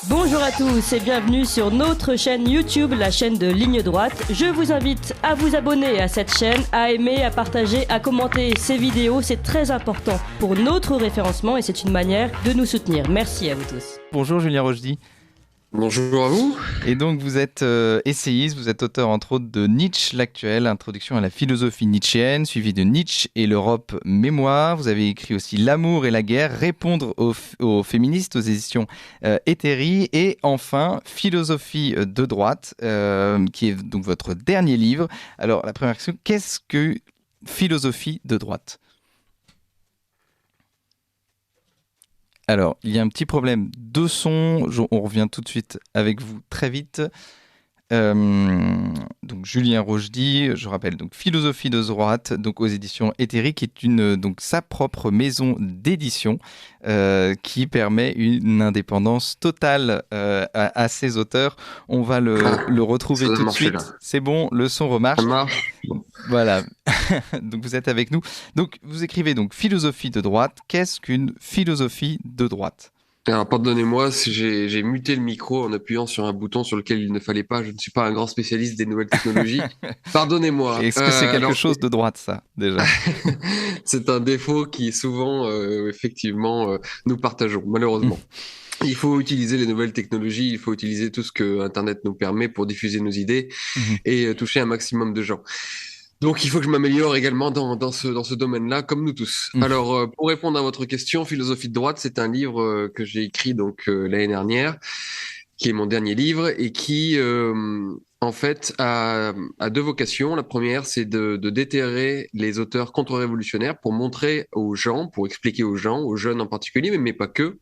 Bonjour à tous et bienvenue sur notre chaîne YouTube, la chaîne de Ligne Droite. Je vous invite à vous abonner à cette chaîne, à aimer, à partager, à commenter ces vidéos. C'est très important pour notre référencement et c'est une manière de nous soutenir. Merci à vous tous. Bonjour Julien Rochdy. Bonjour à vous. Et donc vous êtes essayiste, vous êtes auteur entre autres de Nietzsche l'actuel, introduction à la philosophie nietzschéenne, suivi de Nietzsche et l'Europe mémoire. Vous avez écrit aussi L'amour et la guerre, répondre aux féministes aux éditions Héthérie. Et enfin Philosophie de droite, qui est donc votre dernier livre. Alors la première question, qu'est-ce que philosophie de droite ? Alors, il y a un petit problème de son. On revient tout de suite avec vous très vite. Donc Julien Rochdy, je rappelle, donc Philosophie de droite, donc aux éditions Héthérie, qui est donc sa propre maison d'édition qui permet une indépendance totale à ses auteurs. On va le retrouver tout de suite. Là. C'est bon, le son remarche. Ça marche. Voilà. Donc vous êtes avec nous. Donc vous écrivez donc Philosophie de droite. Qu'est-ce qu'une philosophie de droite ? Alors, pardonnez-moi si j'ai muté le micro en appuyant sur un bouton sur lequel il ne fallait pas. Je ne suis pas un grand spécialiste des nouvelles technologies. Pardonnez-moi. Est-ce que c'est quelque chose de droite, ça, déjà ? C'est un défaut qui souvent, effectivement, nous partageons, malheureusement. Il faut utiliser les nouvelles technologies, il faut utiliser tout ce que Internet nous permet pour diffuser nos idées et toucher un maximum de gens. Donc, il faut que je m'améliore également dans ce domaine-là, comme nous tous. Alors, pour répondre à votre question, Philosophie de droite, c'est un livre que j'ai écrit donc l'année dernière, qui est mon dernier livre et qui, en fait, a deux vocations. La première, c'est de déterrer les auteurs contre-révolutionnaires pour montrer aux gens, pour expliquer aux gens, aux jeunes en particulier, mais pas que,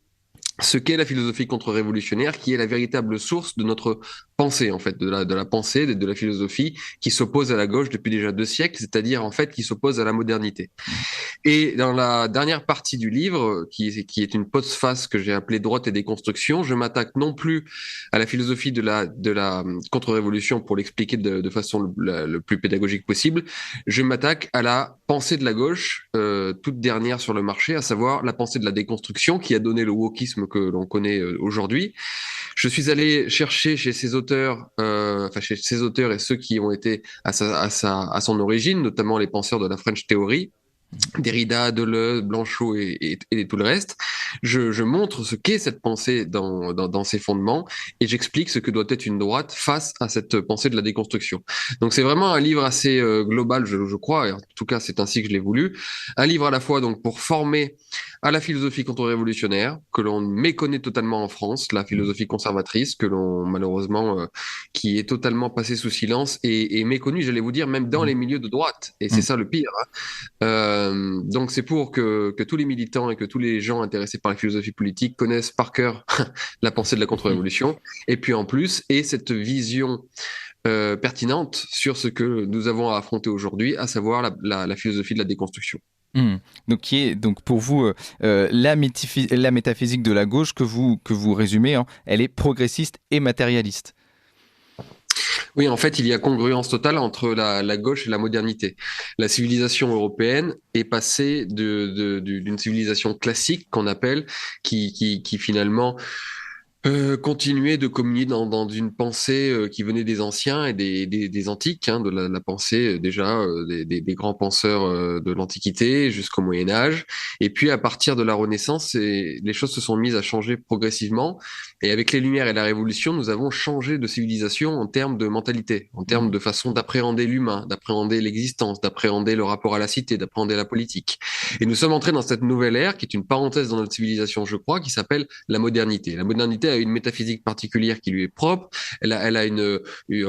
ce qu'est la philosophie contre-révolutionnaire, qui est la véritable source de notre pensée, en fait, de la pensée, de la philosophie, qui s'oppose à la gauche depuis déjà 2 siècles, c'est-à-dire, en fait, qui s'oppose à la modernité. Et dans la dernière partie du livre, qui est une postface que j'ai appelée Droite et déconstruction, je m'attaque non plus à la philosophie de la contre-révolution pour l'expliquer de façon le plus pédagogique possible, je m'attaque à la pensée de la gauche, toute dernière sur le marché, à savoir la pensée de la déconstruction qui a donné le wokisme que l'on connaît aujourd'hui. Je suis allé chercher chez ces auteurs, chez ces auteurs et ceux qui ont été à son origine, notamment les penseurs de la French Theory, Derrida, Deleuze, Blanchot et tout le reste. Je montre ce qu'est cette pensée dans ses fondements et j'explique ce que doit être une droite face à cette pensée de la déconstruction. Donc c'est vraiment un livre assez global, je crois, et en tout cas c'est ainsi que je l'ai voulu. Un livre à la fois donc pour former à la philosophie contre-révolutionnaire, que l'on méconnaît totalement en France, la philosophie conservatrice, que l'on malheureusement, qui est totalement passée sous silence et méconnue, j'allais vous dire, même dans les milieux de droite. Et c'est ça le pire. Donc c'est pour que tous les militants et que tous les gens intéressés par la philosophie politique connaissent par cœur la pensée de la contre-révolution, et puis en plus, et cette vision pertinente sur ce que nous avons à affronter aujourd'hui, à savoir la philosophie de la déconstruction. Donc qui est donc pour vous la métaphysique de la gauche que vous résumez, hein, elle est progressiste et matérialiste. Oui, en fait, il y a congruence totale entre la gauche et la modernité. La civilisation européenne est passée d'une civilisation classique qu'on appelle, qui finalement continuer de communier dans une pensée qui venait des anciens et des antiques, hein, de la pensée déjà des grands penseurs de l'Antiquité jusqu'au Moyen Âge. Et puis à partir de la Renaissance, les choses se sont mises à changer progressivement. Et avec les Lumières et la Révolution, nous avons changé de civilisation en termes de mentalité, en termes de façon d'appréhender l'humain, d'appréhender l'existence, d'appréhender le rapport à la cité, d'appréhender la politique. Et nous sommes entrés dans cette nouvelle ère qui est une parenthèse dans notre civilisation, je crois, qui s'appelle la modernité. La modernité a une métaphysique particulière qui lui est propre. Elle a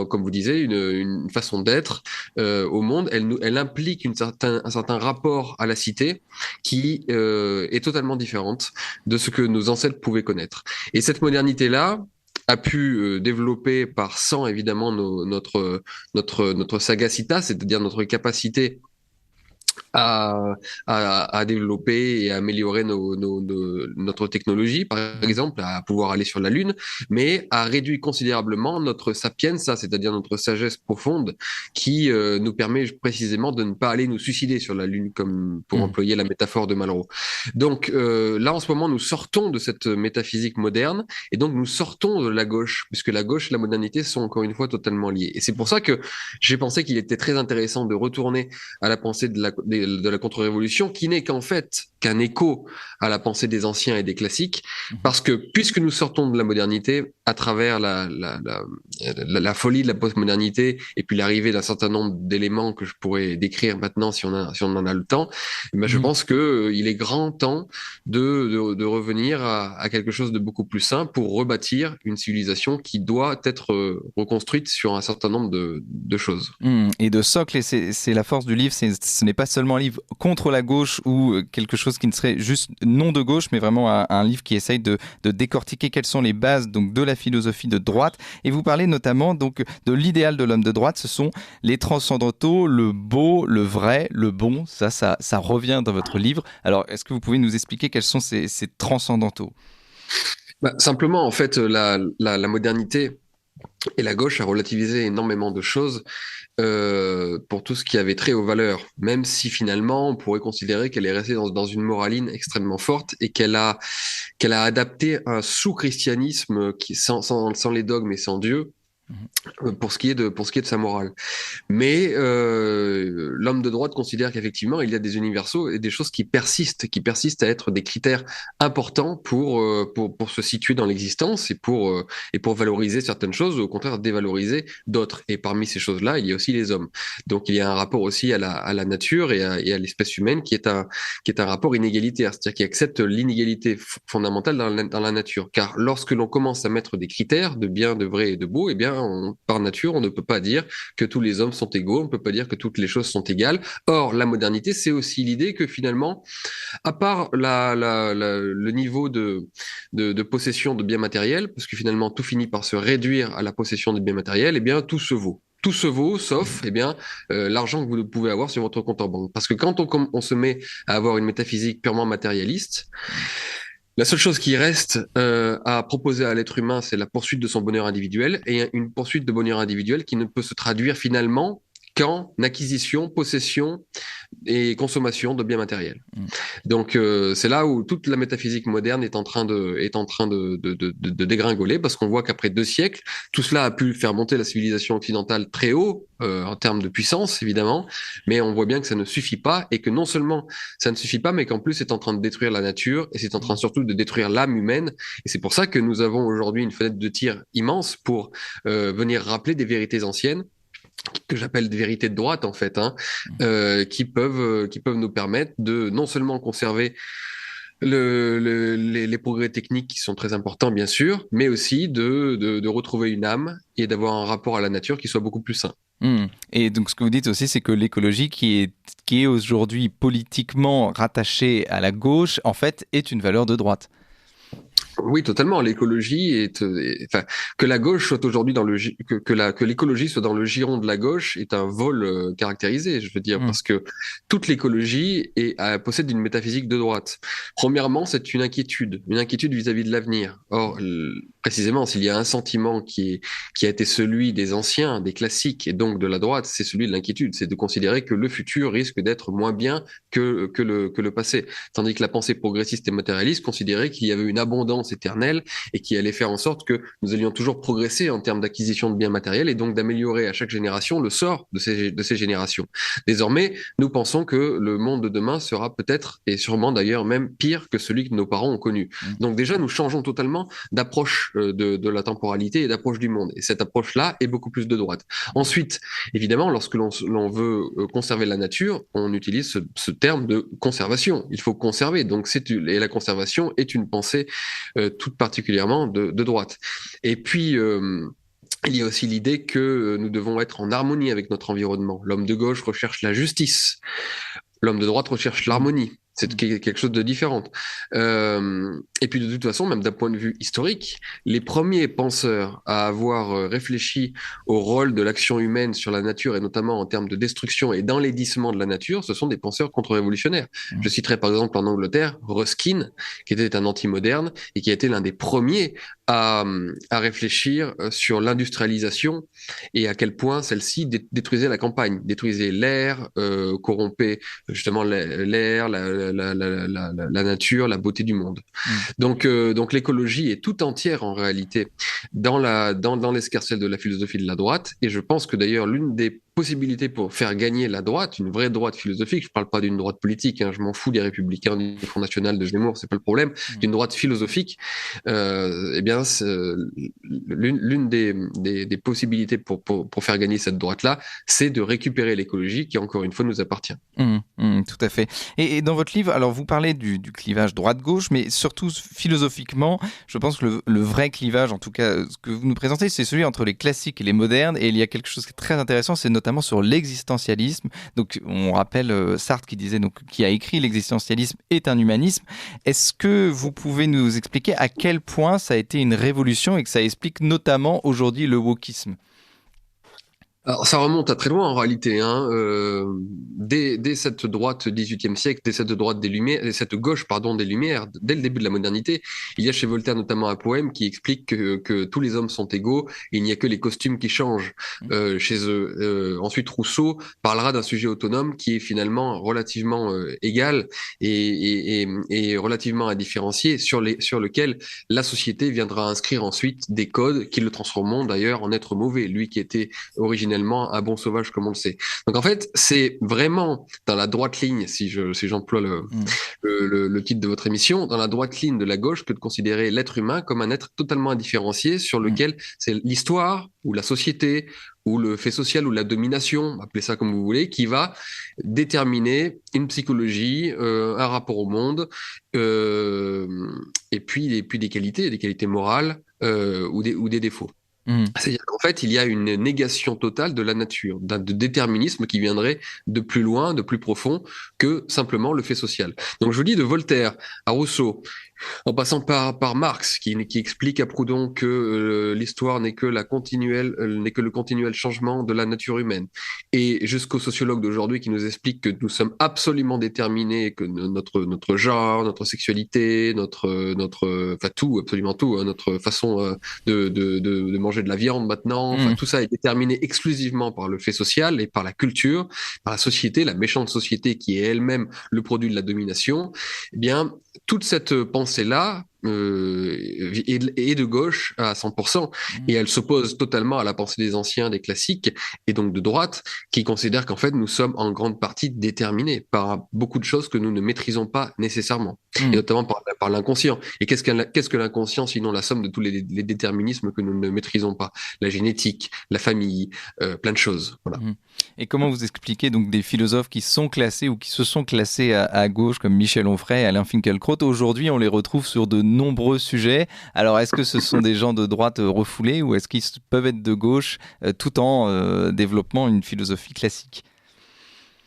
comme vous disiez, une façon d'être au monde. Elle implique un certain rapport à la cité qui est totalement différente de ce que nos ancêtres pouvaient connaître. Et cette modernité-là a pu développer sans évidemment notre sagacitas, c'est-à-dire notre capacité à développer et à améliorer notre technologie, par exemple, à pouvoir aller sur la Lune, mais à réduire considérablement notre sapienza, c'est-à-dire notre sagesse profonde, qui nous permet précisément de ne pas aller nous suicider sur la Lune, comme pour employer la métaphore de Malraux. Donc là, en ce moment, nous sortons de cette métaphysique moderne, et donc nous sortons de la gauche, puisque la gauche et la modernité sont encore une fois totalement liées. Et c'est pour ça que j'ai pensé qu'il était très intéressant de retourner à la pensée de la contre-révolution, qui n'est qu'en fait qu'un écho à la pensée des anciens et des classiques, parce que puisque nous sortons de la modernité à travers la folie de la postmodernité et puis l'arrivée d'un certain nombre d'éléments que je pourrais décrire maintenant si on en a le temps, ben je pense que il est grand temps de revenir à quelque chose de beaucoup plus sain pour rebâtir une civilisation qui doit être reconstruite sur un certain nombre de choses. Et de socle, et c'est la force du livre, ce n'est pas seulement un livre contre la gauche ou quelque chose qui ne serait juste non de gauche, mais vraiment un livre qui essaye de décortiquer quelles sont les bases donc, de la philosophie de droite. Et vous parlez notamment donc, de l'idéal de l'homme de droite, ce sont les transcendantaux, le beau, le vrai, le bon, ça revient dans votre livre. Alors, est-ce que vous pouvez nous expliquer quels sont ces transcendantaux ? Simplement, en fait, la modernité et la gauche a relativisé énormément de choses pour tout ce qui avait trait aux valeurs, même si finalement on pourrait considérer qu'elle est restée dans une moraline extrêmement forte et qu'elle a adapté un sous-christianisme qui sans les dogmes et sans Dieu. Pour ce qui est de sa morale. Mais l'homme de droite considère qu'effectivement, il y a des universaux et des choses qui persistent à être des critères importants pour se situer dans l'existence et pour valoriser certaines choses ou au contraire dévaloriser d'autres. Et parmi ces choses-là, il y a aussi les hommes. Donc il y a un rapport aussi à la nature et à l'espèce humaine qui est un rapport inégalitaire, c'est-à-dire qui accepte l'inégalité fondamentale dans la nature. Car lorsque l'on commence à mettre des critères de bien, de vrai et de beau, eh bien, par nature, on ne peut pas dire que tous les hommes sont égaux, on ne peut pas dire que toutes les choses sont égales. Or, la modernité, c'est aussi l'idée que finalement, à part le niveau de possession de biens matériels, parce que finalement, tout finit par se réduire à la possession de biens matériels, eh bien, tout se vaut. Tout se vaut, sauf l'argent que vous pouvez avoir sur votre compte en banque. Parce que quand on se met à avoir une métaphysique purement matérialiste, la seule chose qui reste à proposer à l'être humain, c'est la poursuite de son bonheur individuel, et une poursuite de bonheur individuel qui ne peut se traduire finalement qu'en acquisition, possession et consommation de biens matériels. Donc c'est là où toute la métaphysique moderne est en train de dégringoler, parce qu'on voit qu'après 2 siècles, tout cela a pu faire monter la civilisation occidentale très haut en termes de puissance, évidemment, mais on voit bien que ça ne suffit pas, et que non seulement ça ne suffit pas, mais qu'en plus c'est en train de détruire la nature, et c'est en train surtout de détruire l'âme humaine, et c'est pour ça que nous avons aujourd'hui une fenêtre de tir immense pour venir rappeler des vérités anciennes, que j'appelle des vérités de droite en fait, qui peuvent nous permettre de non seulement conserver les progrès techniques qui sont très importants bien sûr, mais aussi de retrouver une âme et d'avoir un rapport à la nature qui soit beaucoup plus sain. Et donc ce que vous dites aussi, c'est que l'écologie qui est aujourd'hui politiquement rattachée à la gauche, en fait, est une valeur de droite. Oui, totalement. L'écologie que la gauche soit aujourd'hui que l'écologie soit dans le giron de la gauche est un vol caractérisé, je veux dire, parce que toute l'écologie possède une métaphysique de droite. Premièrement, c'est une inquiétude vis-à-vis de l'avenir. Or, précisément, s'il y a un sentiment qui a été celui des anciens, des classiques, et donc de la droite, c'est celui de l'inquiétude. C'est de considérer que le futur risque d'être moins bien que le passé. Tandis que la pensée progressiste et matérialiste considérait qu'il y avait une abondance éternelle et qui allait faire en sorte que nous allions toujours progresser en termes d'acquisition de biens matériels et donc d'améliorer à chaque génération le sort de ces générations. Désormais, nous pensons que le monde de demain sera peut-être, et sûrement d'ailleurs même pire que celui que nos parents ont connu. Donc déjà, nous changeons totalement d'approche de la temporalité et d'approche du monde. Et cette approche-là est beaucoup plus de droite. Ensuite, évidemment, lorsque l'on veut conserver la nature, on utilise ce terme de conservation. Il faut conserver. Donc, et la conservation est une pensée toute particulièrement de droite. Et puis, il y a aussi l'idée que nous devons être en harmonie avec notre environnement. L'homme de gauche recherche la justice. L'homme de droite recherche l'harmonie. C'est quelque chose de différent. Et puis de toute façon, même d'un point de vue historique, les premiers penseurs à avoir réfléchi au rôle de l'action humaine sur la nature, et notamment en termes de destruction et d'enlaidissement de la nature, ce sont des penseurs contre-révolutionnaires. Je citerai par exemple en Angleterre Ruskin, qui était un anti-moderne et qui a été l'un des premiers à réfléchir sur l'industrialisation et à quel point celle-ci détruisait la campagne, détruisait l'air, corrompait justement l'air, la nature, la beauté du monde. Donc l'écologie est tout entière en réalité dans l'escarcelle de la philosophie de la droite, et je pense que d'ailleurs l'une des possibilités pour faire gagner la droite, une vraie droite philosophique, je ne parle pas d'une droite politique, hein, je m'en fous des Républicains, du Front National, de Zemmour, c'est pas le problème, d'une droite philosophique, eh bien, l'une des possibilités pour faire gagner cette droite-là, c'est de récupérer l'écologie qui, encore une fois, nous appartient. Tout à fait. Et dans votre livre, alors vous parlez du clivage droite-gauche, mais surtout philosophiquement, je pense que le vrai clivage, en tout cas, ce que vous nous présentez, c'est celui entre les classiques et les modernes, et il y a quelque chose qui est très intéressant, c'est notamment sur l'existentialisme. Donc, on rappelle Sartre qui a écrit l'existentialisme est un humanisme. Est-ce que vous pouvez nous expliquer à quel point ça a été une révolution et que ça explique notamment aujourd'hui le wokisme ? Alors, ça remonte à très loin en réalité, hein. Dès cette droite 18e siècle, dès cette droite des Lumières, dès cette gauche des Lumières, dès le début de la modernité, il y a chez Voltaire notamment un poème qui explique que tous les hommes sont égaux, et il n'y a que les costumes qui changent chez eux. Ensuite, Rousseau parlera d'un sujet autonome qui est finalement relativement égal et relativement indifférencié, sur lequel la société viendra inscrire ensuite des codes qui le transformeront d'ailleurs en être mauvais, lui qui était originellement un bon sauvage, comme on le sait. Donc en fait, c'est vraiment dans la droite ligne, si j'emploie le titre de votre émission, dans la droite ligne de la gauche, que de considérer l'être humain comme un être totalement indifférencié sur lequel c'est l'histoire ou la société ou le fait social ou la domination, appelez ça comme vous voulez, qui va déterminer une psychologie, un rapport au monde, et puis des qualités morales ou des défauts. C'est-à-dire qu'en fait, il y a une négation totale de la nature, de déterminisme qui viendrait de plus loin, de plus profond que simplement le fait social. Donc je vous dis, de Voltaire à Rousseau, en passant par Marx, qui explique à Proudhon que l'histoire n'est que le continuel changement de la nature humaine, et jusqu'aux sociologues d'aujourd'hui qui nous expliquent que nous sommes absolument déterminés, que notre genre, notre sexualité, absolument tout, hein, notre façon de manger de la viande maintenant, tout ça est déterminé exclusivement par le fait social et par la culture, par la société, la méchante société qui est elle-même le produit de la domination. Eh bien, toute cette pensée-là est de gauche à 100%, et elle s'oppose totalement à la pensée des anciens, des classiques, et donc de droite, qui considèrent qu'en fait nous sommes en grande partie déterminés par beaucoup de choses que nous ne maîtrisons pas nécessairement, et notamment par l'inconscient. Et qu'est-ce que l'inconscient sinon la somme de tous les déterminismes que nous ne maîtrisons pas? La génétique, la famille, plein de choses. Voilà. Et comment vous expliquez donc des philosophes qui sont classés ou qui se sont classés à gauche, comme Michel Onfray et Alain Finkielkraut, aujourd'hui on les retrouve sur de nombreux sujets. Alors est-ce que ce sont des gens de droite refoulés, ou est-ce qu'ils peuvent être de gauche tout en développant une philosophie classique ?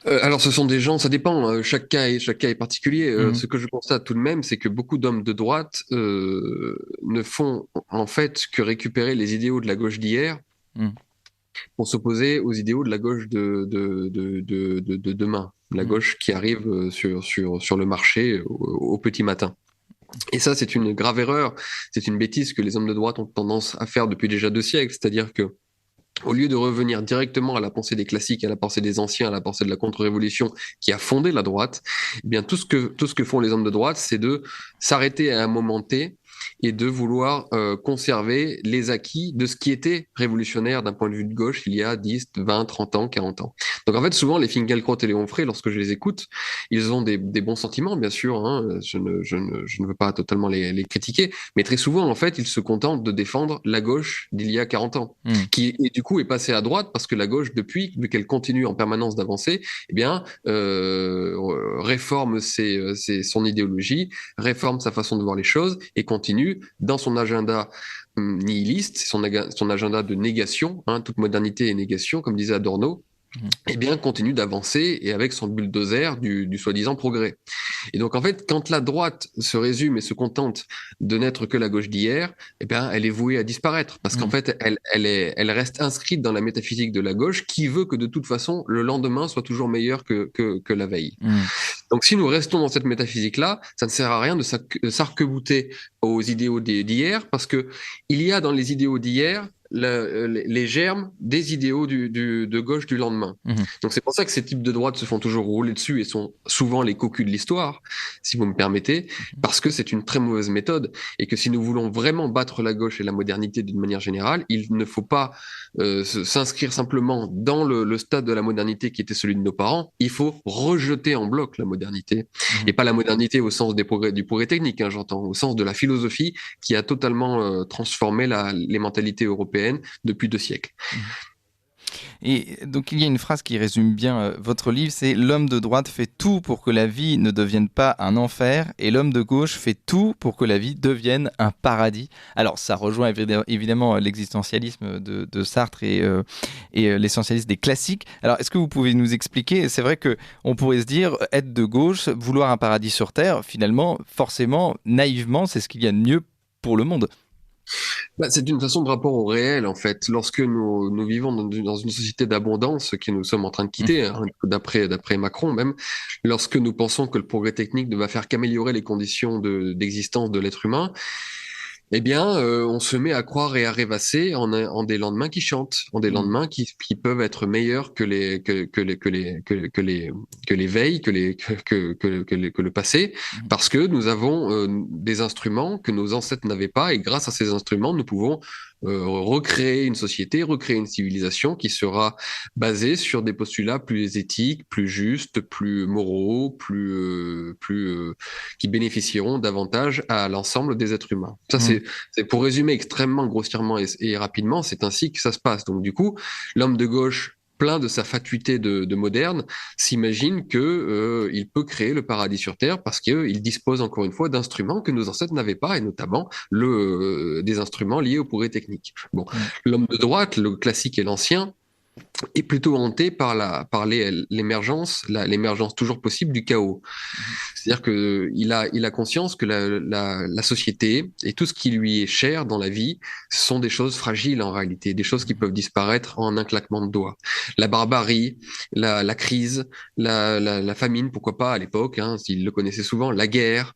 Alors ce sont des gens, ça dépend, chaque cas est particulier. Ce que je constate tout de même, c'est que beaucoup d'hommes de droite ne font en fait que récupérer les idéaux de la gauche d'hier pour s'opposer aux idéaux de la gauche de demain, la gauche qui arrive sur le marché au petit matin. Et ça, c'est une grave erreur, c'est une bêtise que les hommes de droite ont tendance à faire depuis déjà 2 siècles, c'est-à-dire que au lieu de revenir directement à la pensée des classiques, à la pensée des anciens, à la pensée de la contre-révolution qui a fondé la droite, eh bien tout ce que font les hommes de droite, c'est de s'arrêter à un moment T et de vouloir conserver les acquis de ce qui était révolutionnaire d'un point de vue de gauche il y a 10, 20, 30 ans, 40 ans. Donc en fait, souvent, les Finkielkraut et les Onfray, lorsque je les écoute, ils ont des bons sentiments, bien sûr, hein, je ne veux pas totalement les critiquer, mais très souvent, en fait, ils se contentent de défendre la gauche d'il y a 40 ans, qui et du coup est passée à droite parce que la gauche, depuis, vu qu'elle continue en permanence d'avancer, eh bien, réforme son idéologie, réforme sa façon de voir les choses et continue dans son agenda nihiliste, son agenda de négation, hein, toute modernité est négation, comme disait Adorno. eh bien, continue d'avancer et avec son bulldozer du soi-disant progrès. Et donc, en fait, quand la droite se résume et se contente de n'être que la gauche d'hier, eh bien, elle est vouée à disparaître parce qu'en fait, elle reste inscrite dans la métaphysique de la gauche qui veut que de toute façon, le lendemain soit toujours meilleur que la veille. Donc, si nous restons dans cette métaphysique-là, ça ne sert à rien de s'arc-bouter aux idéaux d'hier parce que il y a dans les idéaux d'hier les germes des idéaux de gauche du lendemain. Donc c'est pour ça que ces types de droite se font toujours rouler dessus et sont souvent les cocus de l'histoire, si vous me permettez, parce que c'est une très mauvaise méthode et que si nous voulons vraiment battre la gauche et la modernité d'une manière générale, il ne faut pas s'inscrire simplement dans le stade de la modernité qui était celui de nos parents, il faut rejeter en bloc la modernité, et pas la modernité au sens du progrès technique, hein, j'entends, au sens de la philosophie qui a totalement transformé les mentalités européennes depuis 2 siècles. Et donc il y a une phrase qui résume bien votre livre, c'est « L'homme de droite fait tout pour que la vie ne devienne pas un enfer et l'homme de gauche fait tout pour que la vie devienne un paradis ». Alors ça rejoint évidemment l'existentialisme de Sartre et l'essentialisme des classiques. Alors est-ce que vous pouvez nous expliquer, c'est vrai qu'on pourrait se dire être de gauche, vouloir un paradis sur Terre, finalement, forcément, naïvement, c'est ce qu'il y a de mieux pour le monde. C'est une façon de rapport au réel, en fait. Lorsque nous vivons dans une société d'abondance, ce que nous sommes en train de quitter, hein, d'après Macron même, lorsque nous pensons que le progrès technique ne va faire qu'améliorer les conditions d'existence de l'être humain, eh bien, on se met à croire et à rêvasser en des lendemains qui chantent, en des lendemains qui peuvent être meilleurs que les veilles, que le passé, parce que nous avons des instruments que nos ancêtres n'avaient pas, et grâce à ces instruments, nous pouvons recréer une société, recréer une civilisation qui sera basée sur des postulats plus éthiques, plus justes, plus moraux, qui bénéficieront davantage à l'ensemble des êtres humains. Ça, c'est pour résumer extrêmement grossièrement et rapidement, c'est ainsi que ça se passe. Donc du coup, l'homme de gauche, plein de sa fatuité de moderne, s'imagine que il peut créer le paradis sur Terre parce qu'il dispose encore une fois d'instruments que nos ancêtres n'avaient pas, et notamment des instruments liés au progrès technique. Bon, l'homme de droite, le classique et l'ancien, est plutôt hanté par l'émergence toujours possible du chaos. C'est-à-dire qu'il a conscience que la société et tout ce qui lui est cher dans la vie sont des choses fragiles en réalité, des choses qui peuvent disparaître en un claquement de doigts. La barbarie, la crise, la famine, pourquoi pas à l'époque, hein, s'il le connaissait souvent, la guerre,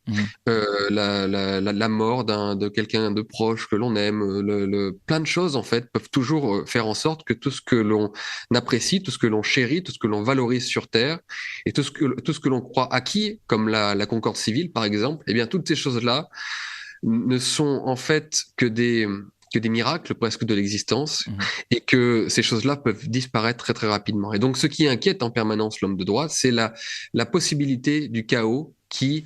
la mort de quelqu'un de proche que l'on aime, plein de choses en fait peuvent toujours faire en sorte que tout ce que l'on apprécie, tout ce que l'on chérit, tout ce que l'on valorise sur Terre et tout ce que l'on croit acquis, comme la concorde civile par exemple, eh bien toutes ces choses-là ne sont en fait que des miracles presque de l'existence, et que ces choses-là peuvent disparaître très très rapidement. Et donc ce qui inquiète en permanence l'homme de droite, c'est la possibilité du chaos qui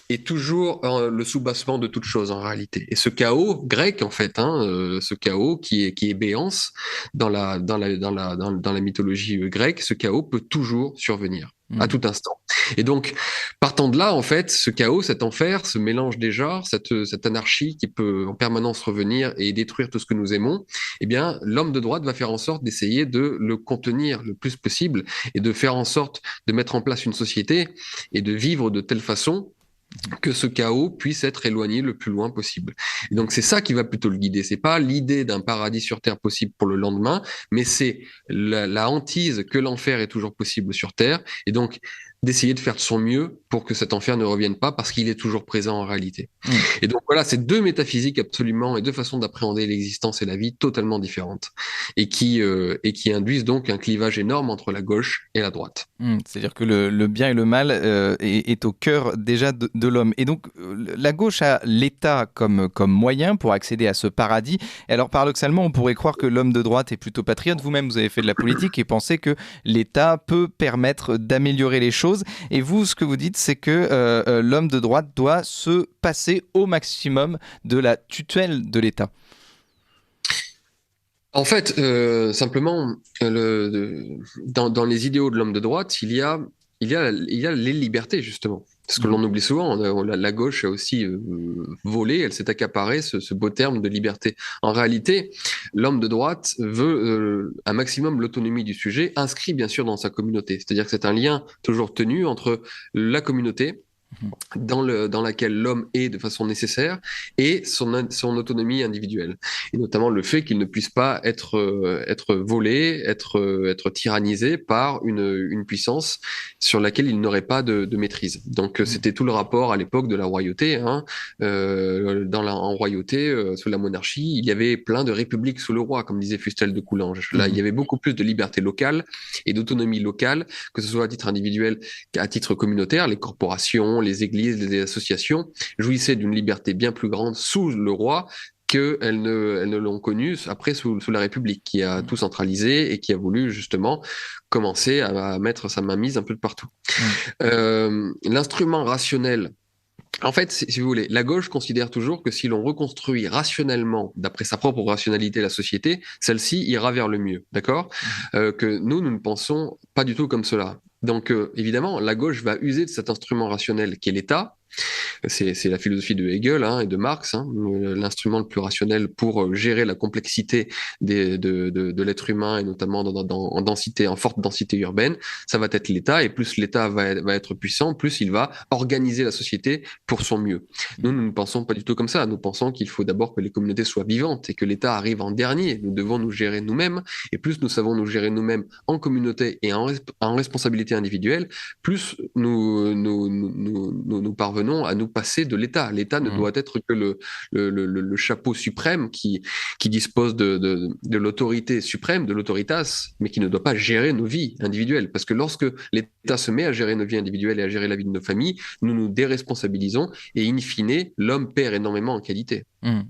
est toujours le soubassement de toute chose en réalité. Et ce chaos grec en fait, ce chaos qui est béance dans la mythologie grecque, ce chaos peut toujours survenir à tout instant. Et donc, partant de là, en fait, ce chaos, cet enfer, ce mélange des genres, cette anarchie qui peut en permanence revenir et détruire tout ce que nous aimons, eh bien, l'homme de droite va faire en sorte d'essayer de le contenir le plus possible et de faire en sorte de mettre en place une société et de vivre de telle façon que ce chaos puisse être éloigné le plus loin possible. Et donc c'est ça qui va plutôt le guider. C'est pas l'idée d'un paradis sur Terre possible pour le lendemain, mais c'est la hantise que l'enfer est toujours possible sur Terre, et donc d'essayer de faire de son mieux pour que cet enfer ne revienne pas parce qu'il est toujours présent en réalité. Et donc voilà, c'est deux métaphysiques absolument et deux façons d'appréhender l'existence et la vie totalement différentes et qui induisent donc un clivage énorme entre la gauche et la droite. C'est-à-dire que le bien et le mal est au cœur déjà de l'homme. Et donc la gauche a l'État comme moyen pour accéder à ce paradis. Et alors paradoxalement, on pourrait croire que l'homme de droite est plutôt patriote. Vous-même, vous avez fait de la politique et pensez que l'État peut permettre d'améliorer les choses. Et vous, ce que vous dites, c'est que l'homme de droite doit se passer au maximum de la tutelle de l'État. En fait, simplement, dans les idéaux de l'homme de droite, il y a les libertés, justement. Ce que l'on oublie souvent, la gauche a aussi volé, elle s'est accaparée ce beau terme de liberté. En réalité, l'homme de droite veut un maximum l'autonomie du sujet, inscrit bien sûr dans sa communauté. C'est-à-dire que c'est un lien toujours tenu entre la communauté, dans laquelle l'homme est de façon nécessaire et son autonomie individuelle. Et notamment le fait qu'il ne puisse pas être volé, être tyrannisé par une puissance sur laquelle il n'aurait pas de maîtrise. Donc c'était tout le rapport à l'époque de la royauté. Hein. En royauté, sous la monarchie, il y avait plein de républiques sous le roi, comme disait Fustel de Coulanges. Là, il y avait beaucoup plus de liberté locale et d'autonomie locale, que ce soit à titre individuel qu'à titre communautaire. Les corporations, les églises, les associations jouissaient d'une liberté bien plus grande sous le roi qu'elles ne l'ont connu après sous la République, qui a tout centralisé et qui a voulu justement commencer à mettre sa mainmise un peu de partout. L'instrument rationnel, en fait, si vous voulez, la gauche considère toujours que si l'on reconstruit rationnellement, d'après sa propre rationalité, la société, celle-ci ira vers le mieux, d'accord? Que nous ne pensons pas du tout comme cela. Donc, évidemment, la gauche va user de cet instrument rationnel qui est l'État. C'est la philosophie de Hegel et de Marx, l'instrument le plus rationnel pour gérer la complexité de l'être humain et notamment en forte densité urbaine. Ça va être l'État, et plus l'État va être puissant, plus il va organiser la société pour son mieux. Nous ne pensons pas du tout comme ça. Nous pensons qu'il faut d'abord que les communautés soient vivantes et que l'État arrive en dernier. Nous devons nous gérer nous-mêmes, et plus nous savons nous gérer nous-mêmes en communauté et en responsabilité individuelle, plus nous parvenons à nous passer de l'État. L'État ne doit être que le chapeau suprême qui dispose de l'autorité suprême, de l'autoritas, mais qui ne doit pas gérer nos vies individuelles. Parce que lorsque l'État se met à gérer nos vies individuelles et à gérer la vie de nos familles, nous nous déresponsabilisons et in fine, l'homme perd énormément en qualité.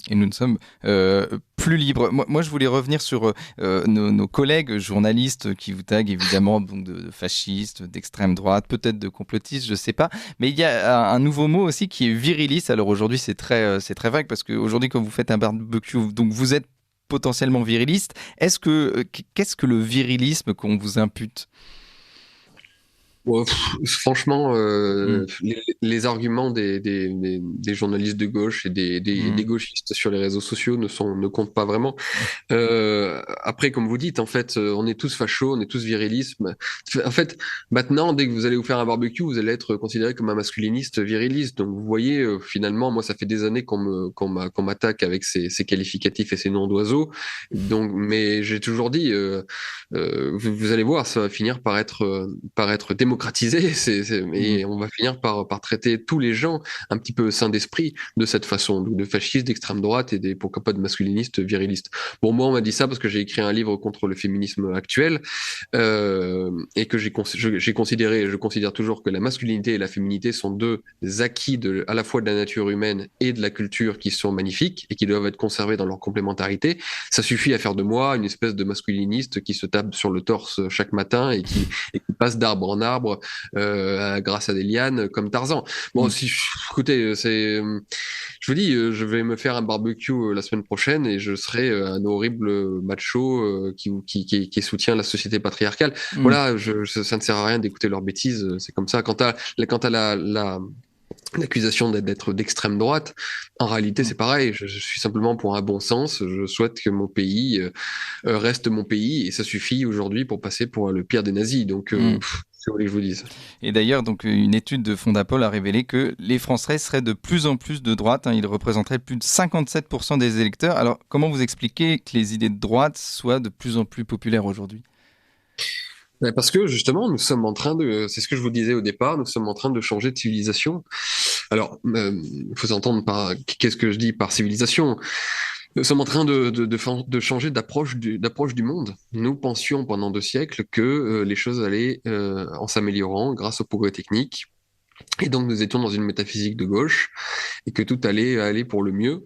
Et nous ne sommes plus libres. Moi, je voulais revenir sur nos collègues journalistes qui vous taguent évidemment donc de fascistes, d'extrême droite, peut-être de complotistes, je ne sais pas. Mais il y a un nouveau mot aussi qui est viriliste. Alors aujourd'hui, c'est très vague parce qu'aujourd'hui, quand vous faites un barbecue, donc vous êtes potentiellement viriliste. Qu'est-ce que le virilisme qu'on vous impute ? Franchement, les arguments des journalistes de gauche et des gauchistes sur les réseaux sociaux ne comptent pas vraiment. Après, comme vous dites, en fait, on est tous fachos, on est tous virilistes. En fait, maintenant, dès que vous allez vous faire un barbecue, vous allez être considéré comme un masculiniste viriliste. Donc, vous voyez, finalement, moi, ça fait des années qu'on m'attaque avec ces qualificatifs et ces noms d'oiseaux. Donc, mais j'ai toujours dit, vous allez voir, ça va finir par être démocratisé, et on va finir par traiter tous les gens un petit peu sains d'esprit de cette façon, de fascistes, d'extrême droite et pourquoi pas de masculinistes virilistes. Bon, moi, on m'a dit ça parce que j'ai écrit un livre contre le féminisme actuel, et que je considère toujours que la masculinité et la féminité sont deux acquis à la fois de la nature humaine et de la culture qui sont magnifiques et qui doivent être conservés dans leur complémentarité. Ça suffit à faire de moi une espèce de masculiniste qui se tape sur le torse chaque matin et qui passe d'arbre en arbre grâce à des lianes comme Tarzan. Bon, écoutez, je vous dis, je vais me faire un barbecue la semaine prochaine et je serai un horrible macho qui soutient la société patriarcale. Voilà, ça ne sert à rien d'écouter leurs bêtises, c'est comme ça. Quant à l'accusation d'être d'extrême droite, en réalité c'est pareil, je suis simplement pour un bon sens, je souhaite que mon pays reste mon pays et ça suffit aujourd'hui pour passer pour le pire des nazis, donc c'est ce que je vous dise. Et d'ailleurs, donc, une étude de Fondapol a révélé que les Français seraient de plus en plus de droite, ils représenteraient plus de 57% des électeurs. Alors comment vous expliquez que les idées de droite soient de plus en plus populaires aujourd'hui ? Parce que justement, nous sommes en train c'est ce que je vous disais au départ, nous sommes en train de changer de civilisation. Alors, il faut s'entendre qu'est-ce que je dis par civilisation ? Nous sommes en train de changer d'approche du monde. Nous pensions pendant 2 siècles que les choses allaient en s'améliorant grâce au progrès technique. Et donc nous étions dans une métaphysique de gauche et que tout allait aller pour le mieux.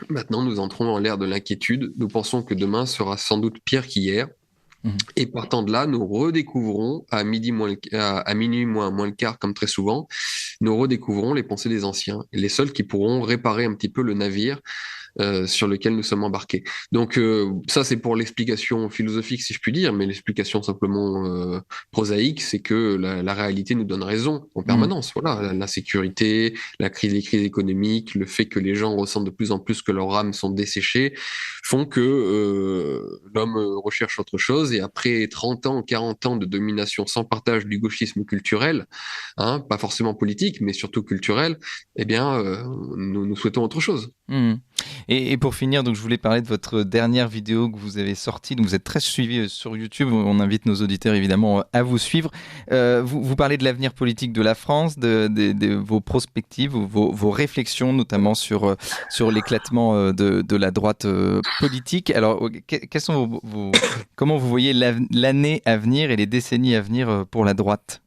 Maintenant, nous entrons dans l'ère de l'inquiétude. Nous pensons que demain sera sans doute pire qu'hier. Et partant de là, nous redécouvrons à minuit moins le quart, comme très souvent, nous redécouvrons les pensées des anciens, les seuls qui pourront réparer un petit peu le navire sur lequel nous sommes embarqués. Donc ça, c'est pour l'explication philosophique, si je puis dire, mais l'explication simplement prosaïque, c'est que la réalité nous donne raison en permanence. Voilà, l'insécurité, les crises économiques, le fait que les gens ressentent de plus en plus que leurs âmes sont desséchées, font que l'homme recherche autre chose. Et après 30 ans, 40 ans de domination sans partage du gauchisme culturel, pas forcément politique, mais surtout culturel, eh bien, nous souhaitons autre chose. Et pour finir, donc je voulais parler de votre dernière vidéo que vous avez sortie. Donc vous êtes très suivi sur YouTube. On invite nos auditeurs évidemment à vous suivre. Vous parlez de l'avenir politique de la France, de vos perspectives, vos réflexions, notamment sur l'éclatement de la droite politique. Alors, comment vous voyez l'année à venir et les décennies à venir pour la droite ?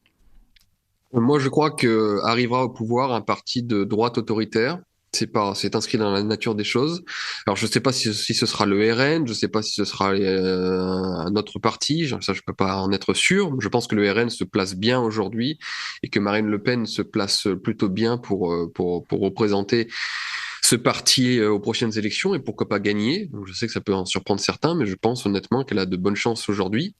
Moi, je crois qu'arrivera au pouvoir un parti de droite autoritaire. C'est inscrit dans la nature des choses. Alors, je ne sais pas si ce sera le RN, je ne sais pas si ce sera un autre parti, ça je peux pas en être sûr. Je pense que le RN se place bien aujourd'hui et que Marine Le Pen se place plutôt bien pour représenter ce parti aux prochaines élections et pourquoi pas gagner. Donc, je sais que ça peut en surprendre certains, mais je pense honnêtement qu'elle a de bonnes chances aujourd'hui.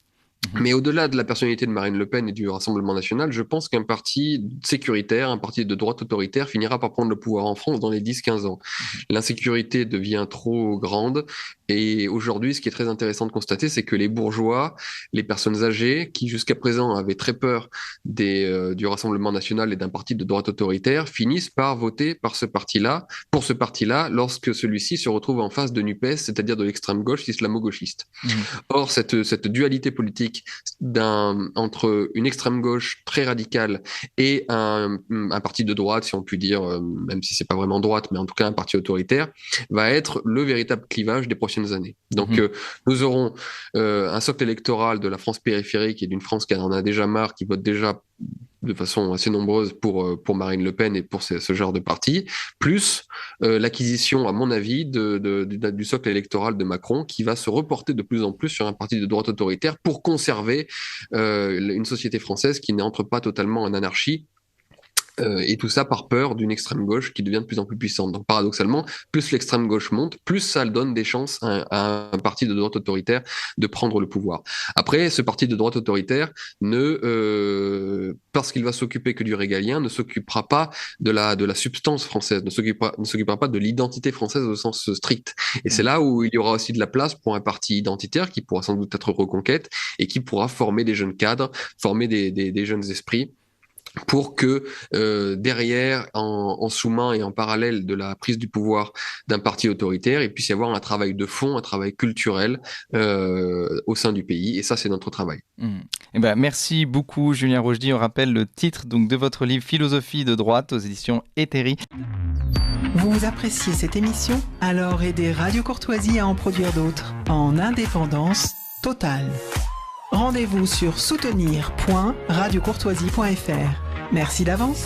Mais au-delà de la personnalité de Marine Le Pen et du Rassemblement national, je pense qu'un parti sécuritaire, un parti de droite autoritaire finira par prendre le pouvoir en France dans les 10-15 ans. L'insécurité devient trop grande et aujourd'hui, ce qui est très intéressant de constater, c'est que les bourgeois, les personnes âgées, qui jusqu'à présent avaient très peur du Rassemblement national et d'un parti de droite autoritaire, finissent par voter pour ce parti-là, lorsque celui-ci se retrouve en face de NUPES, c'est-à-dire de l'extrême gauche islamo-gauchiste. Or, cette dualité politique entre une extrême gauche très radicale et un parti de droite, si on peut dire, même si c'est pas vraiment droite, mais en tout cas un parti autoritaire, va être le véritable clivage des prochaines années. Donc nous aurons un socle électoral de la France périphérique et d'une France qui en a déjà marre, qui vote déjà de façon assez nombreuse pour Marine Le Pen et pour ce genre de parti, plus l'acquisition, à mon avis, du socle électoral de Macron, qui va se reporter de plus en plus sur un parti de droite autoritaire pour conserver une société française qui n'entre pas totalement en anarchie. Et tout ça par peur d'une extrême gauche qui devient de plus en plus puissante. Donc paradoxalement, plus l'extrême gauche monte, plus ça donne des chances à un parti de droite autoritaire de prendre le pouvoir. Après, ce parti de droite autoritaire, parce qu'il va s'occuper que du régalien, ne s'occupera pas de la substance française, ne s'occupera pas de l'identité française au sens strict. Et c'est là où il y aura aussi de la place pour un parti identitaire qui pourra sans doute être reconquête et qui pourra former des jeunes cadres, former des jeunes esprits, pour que derrière, en sous-main et en parallèle de la prise du pouvoir d'un parti autoritaire, il puisse y avoir un travail de fond, un travail culturel au sein du pays. Et ça, c'est notre travail. Eh ben, merci beaucoup, Julien Rochdy. On rappelle le titre donc, de votre livre « Philosophie de droite » aux éditions Hétairie. Vous appréciez cette émission ? Alors aidez Radio Courtoisie à en produire d'autres, en indépendance totale. Rendez-vous sur soutenir.radiocourtoisie.fr. Merci d'avance.